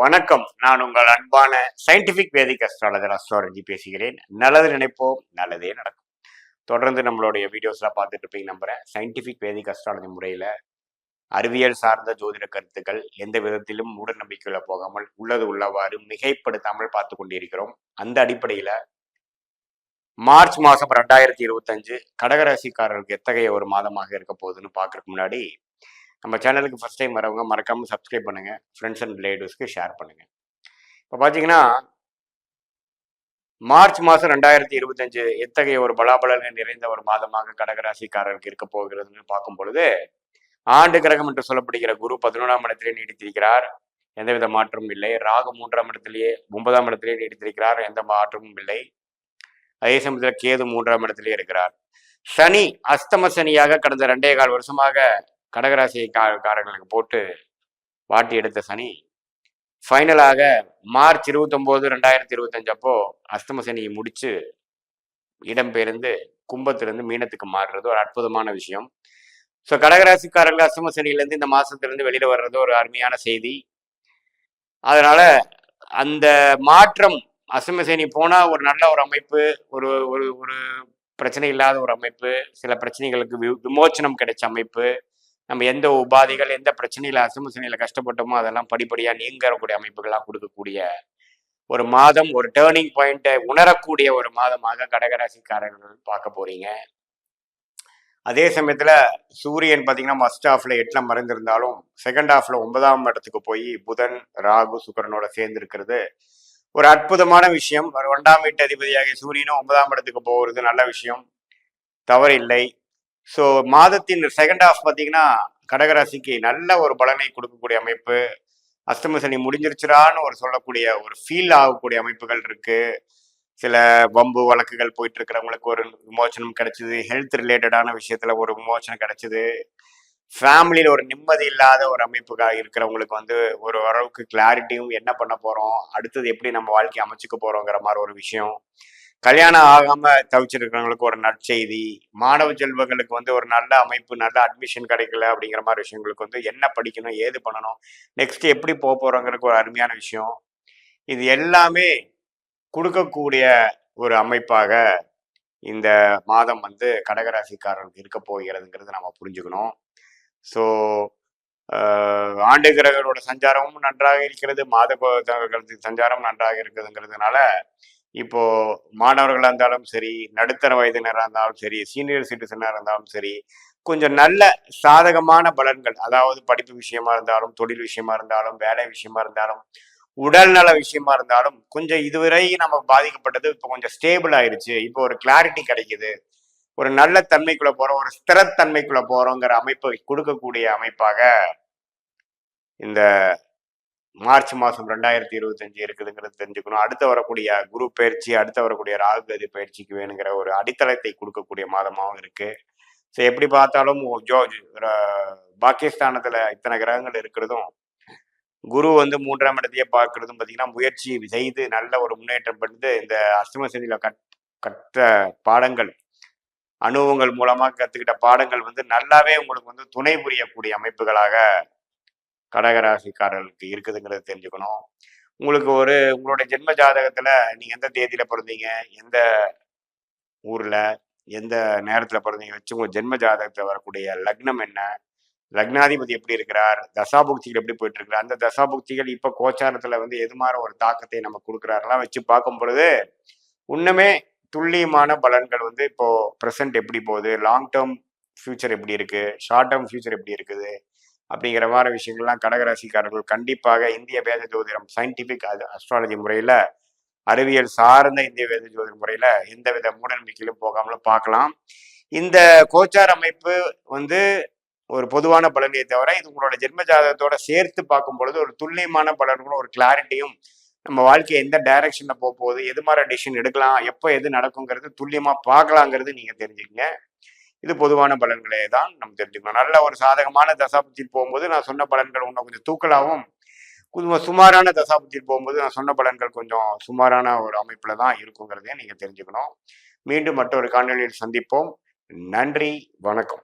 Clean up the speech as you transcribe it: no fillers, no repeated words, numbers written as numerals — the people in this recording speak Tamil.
வணக்கம். நான் உங்கள் அன்பான சயின்டிபிக் வேதிக் அஸ்ட்ராலஜர் அஸ்ட்ராலஜி பேசுகிறேன். நல்லது நினைப்போம், நல்லதே நடக்கும். தொடர்ந்து நம்மளுடைய வீடியோஸ்லாம் பார்த்துட்டு இருப்பீங்க நம்புறேன். சயின்டிபிக் வேதிக் அஸ்ட்ராலஜி முறையில் அறிவியல் சார்ந்த ஜோதிட கருத்துக்கள் எந்த விதத்திலும் மூட நம்பிக்கையில போகாமல் உள்ளது உள்ளவாறு மிகைப்படுத்தாமல் பார்த்து கொண்டிருக்கிறோம். அந்த அடிப்படையில் மார்ச் மாதம் 2025 கடகராசிக்காரர்களுக்கு எத்தகைய ஒரு மாதமாக இருக்க போகுதுன்னு பார்க்கறதுக்கு முன்னாடி நம்ம சேனலுக்கு ஃபர்ஸ்ட் டைம் வரவங்க மறக்காமல் சப்ஸ்கிரைப் பண்ணுங்கள், ஃப்ரெண்ட்ஸ் அண்ட் ரிலேட்டிவ்ஸ்க்கு ஷேர் பண்ணுங்கள். இப்போ பார்த்தீங்கன்னா மார்ச் மாதம் 2025 எத்தகைய ஒரு பலாபலங்கள் நிறைந்த ஒரு மாதமாக கடகராசிக்காரருக்கு இருக்க போகிறதுன்னு பார்க்கும் பொழுது, ஆண்டு கிரகம் என்று சொல்லப்படுகிற குரு 11ஆம் இடத்திலே நீடித்திருக்கிறார், எந்தவித மாற்றமும் இல்லை. ராகு 3ஆம் இடத்திலேயே 9ஆம் இடத்திலேயே நீடித்திருக்கிறார், எந்த மாற்றமும் இல்லை. அதே சமயத்தில் கேது 3ஆம் இடத்திலே இருக்கிறார். சனி அஸ்தம சனியாக கடந்த 2.25 வருஷமாக கடகராசி காரர்களுக்கு போட்டு வாட்டி எடுத்த சனி ஃபைனலாக மார்ச் 29, 2025 அப்போ அஸ்தம சனியை முடிச்சு இடம்பெயர்ந்து கும்பத்திலிருந்து மீனத்துக்கு மாறுறது ஒரு அற்புதமான விஷயம். ஸோ கடகராசிக்காரர்கள் அஸ்தம சனியிலேருந்து இந்த மாசத்திலிருந்து வெளியில வர்றது ஒரு அருமையான செய்தி. அதனால அந்த மாற்றம் அஸ்தம சனி போனா ஒரு நல்ல ஒரு அமைப்பு, ஒரு ஒரு ஒரு பிரச்சனை இல்லாத ஒரு அமைப்பு, சில பிரச்சனைகளுக்கு விமோச்சனம் கிடைச்ச அமைப்பு, நம்ம எந்த உபாதைகள் எந்த பிரச்சனையில அசும சனியில கஷ்டப்பட்டோமோ அதெல்லாம் படிப்படியா நீங்கக்கூடிய அமைப்புகளாக கொடுக்கக்கூடிய ஒரு மாதம், ஒரு டேர்னிங் பாயிண்ட்டை உணரக்கூடிய ஒரு மாதமாக கடகராசிக்காரர்கள் பார்க்க போறீங்க. அதே சமயத்துல சூரியன் பார்த்தீங்கன்னா ஃபர்ஸ்ட் ஹாஃப்ல 8ல மறைந்திருந்தாலும் செகண்ட் ஹாஃப்ல 9ஆம் இடத்துக்கு போய் புதன் ராகு சுக்கரனோட சேர்ந்து இருக்கிறது ஒரு அற்புதமான விஷயம். ஒரு 2ஆம் வீட்டு அதிபதியாகிய சூரியனும் 9ஆம் இடத்துக்கு போகிறது நல்ல விஷயம், தவறு இல்லை. ஸோ மாதத்தின் செகண்ட் ஹாஃப் பார்த்தீங்கன்னா கடகராசிக்கு நல்ல ஒரு பலனை கொடுக்கக்கூடிய அமைப்பு. அஸ்தம சனி முடிஞ்சிருச்சுடான்னு ஒரு சொல்லக்கூடிய ஒரு ஃபீல் ஆகக்கூடிய அமைப்புகள் இருக்கு. சில வம்பு வழக்குகள் போயிட்டு இருக்கிறவங்களுக்கு ஒரு விமோச்சனம் கிடைச்சிது, ஹெல்த் ரிலேட்டடான விஷயத்துல ஒரு விமோச்சனம் கிடைச்சிது, ஃபேமிலியில் ஒரு நிம்மதி இல்லாத ஒரு அமைப்புக்காக இருக்கிறவங்களுக்கு வந்து ஒரு அளவுக்கு கிளாரிட்டியும் என்ன பண்ண போறோம், அடுத்தது எப்படி நம்ம வாழ்க்கையை அமைச்சுக்க போறோங்கிற மாதிரி ஒரு விஷயம், கல்யாணம் ஆகாம தவிச்சிருக்கிறவங்களுக்கு ஒரு நற்செய்தி, மாணவ செல்வங்களுக்கு வந்து ஒரு நல்ல அமைப்பு, நல்ல அட்மிஷன் கிடைக்கல அப்படிங்கிற மாதிரி விஷயங்களுக்கு வந்து என்ன படிக்கணும், ஏது பண்ணணும், நெக்ஸ்ட் எப்படி போறோங்கிறதுக்கு ஒரு அருமையான விஷயம். இது எல்லாமே கொடுக்கக்கூடிய ஒரு அமைப்பாக இந்த மாதம் வந்து கடகராசிக்காரர்களுக்கு இருக்க போகிறதுங்கிறது நம்ம புரிஞ்சுக்கணும். ஸோ ஆண்டு கிரகங்களோட சஞ்சாரமும் நன்றாக இருக்கிறது, மாத சஞ்சாரம் நன்றாக இருக்குதுங்கிறதுனால இப்போ மாணவர்களாக இருந்தாலும் சரி, நடுத்தர வயதினராக இருந்தாலும் சரி, சீனியர் சிட்டிசனாக இருந்தாலும் சரி, கொஞ்சம் நல்ல சாதகமான பலன்கள், அதாவது படிப்பு விஷயமா இருந்தாலும், தொழில் விஷயமா இருந்தாலும், வேலை விஷயமா இருந்தாலும், உடல்நல விஷயமா இருந்தாலும், கொஞ்சம் இதுவரை நம்ம பாதிக்கப்பட்டது இப்போ கொஞ்சம் ஸ்டேபிள் ஆயிடுச்சு, இப்போ ஒரு கிளாரிட்டி கிடைக்குது, ஒரு நல்ல தன்மைக்குள்ள போறோம், ஒரு ஸ்திரத்தன்மைக்குள்ள போறோங்கிற அமைப்பை கொடுக்கக்கூடிய அமைப்பாக இந்த மார்ச் மாதம் 2025 இருக்குதுங்கிறது தெரிஞ்சுக்கணும். அடுத்து வரக்கூடிய குரு பயிற்சி, அடுத்து வரக்கூடிய ராகுகதி பயிற்சிக்கு வேணுங்கிற ஒரு அடித்தளத்தை கொடுக்கக்கூடிய மாதமாகவும் இருக்கு. ஸோ எப்படி பார்த்தாலும் பாகிஸ்தானத்துல இத்தனை கிரகங்கள் இருக்கிறதும், குரு வந்து 3ஆம் இடத்தையே பார்க்கறதும் பார்த்தீங்கன்னா முயற்சி செய்து நல்ல ஒரு முன்னேற்றம் பண்ணி இந்த அஷ்டம சனியில கற்ற பாடங்கள், அனுபவங்கள் மூலமாக கத்துக்கிட்ட பாடங்கள் வந்து நல்லாவே உங்களுக்கு வந்து துணை புரியக்கூடிய அமைப்புகளாக கடகராசிக்காரர்களுக்கு இருக்குதுங்கிறத தெரிஞ்சுக்கணும். உங்களுக்கு உங்களுடைய ஜென்ம ஜாதகத்துல நீங்க எந்த தேதியில பிறந்தீங்க, எந்த ஊர்ல, எந்த நேரத்துல பிறந்தீங்க வச்சு உங்க ஜென்ம ஜாதகத்துல வரக்கூடிய லக்னம் என்ன, லக்னாதிபதி எப்படி இருக்கிறார், தசாபுக்திகள் எப்படி போயிட்டு இருக்கிறார், அந்த தசாபுக்திகள் இப்ப கோச்சாரத்துல வந்து எது மாதிரி ஒரு தாக்கத்தை நம்ம கொடுக்குறாருலாம் வச்சு பார்க்கும் பொழுது இன்னுமே துல்லியமான பலன்கள் வந்து இப்போ ப்ரெசன்ட் எப்படி போகுது, லாங் டேர்ம் ஃபியூச்சர் எப்படி இருக்கு, ஷார்ட் டேர்ம் ஃபியூச்சர் எப்படி இருக்குது அப்படிங்கிற மாதிரி விஷயங்கள்லாம் கடகராசிக்காரர்கள் கண்டிப்பாக இந்திய வேத ஜோதிடம் சயின்டிபிக் அஸ்ட்ராலஜி முறையில, அறிவியல் சார்ந்த இந்திய வேத ஜோதிட முறையில எந்தவித மூடநம்பிக்கையிலும் போகாமலும் பார்க்கலாம். இந்த கோச்சார் அமைப்பு வந்து ஒரு பொதுவான பலனையை தவிர இது உங்களோட ஜென்ம ஜாதகத்தோட சேர்த்து பார்க்கும் பொழுது ஒரு துல்லியமான பலன்களும் ஒரு கிளாரிட்டியும், நம்ம வாழ்க்கையை எந்த டைரக்ஷன்ல போகுது, எது மாதிரி டிசிஷன் எடுக்கலாம், எப்போ எது நடக்குங்கிறது துல்லியமா பார்க்கலாங்கிறது நீங்க தெரிஞ்சுக்கங்க. இது பொதுவான பலன்களே தான் நம்ம தெரிஞ்சுக்கணும். நல்ல ஒரு சாதகமான தசாபுத்தியில் போகும்போது நான் சொன்ன பலன்கள் இன்னும் கொஞ்சம் தூக்கலாகவும், கொஞ்சம் சுமாரான தசாபுத்தியில் போகும்போது நான் சொன்ன பலன்கள் கொஞ்சம் சுமாரான ஒரு அமைப்புல தான் இருக்குங்கிறதையும் நீங்க தெரிஞ்சுக்கணும். மீண்டும் மற்றொரு காணொலியில் சந்திப்போம். நன்றி, வணக்கம்.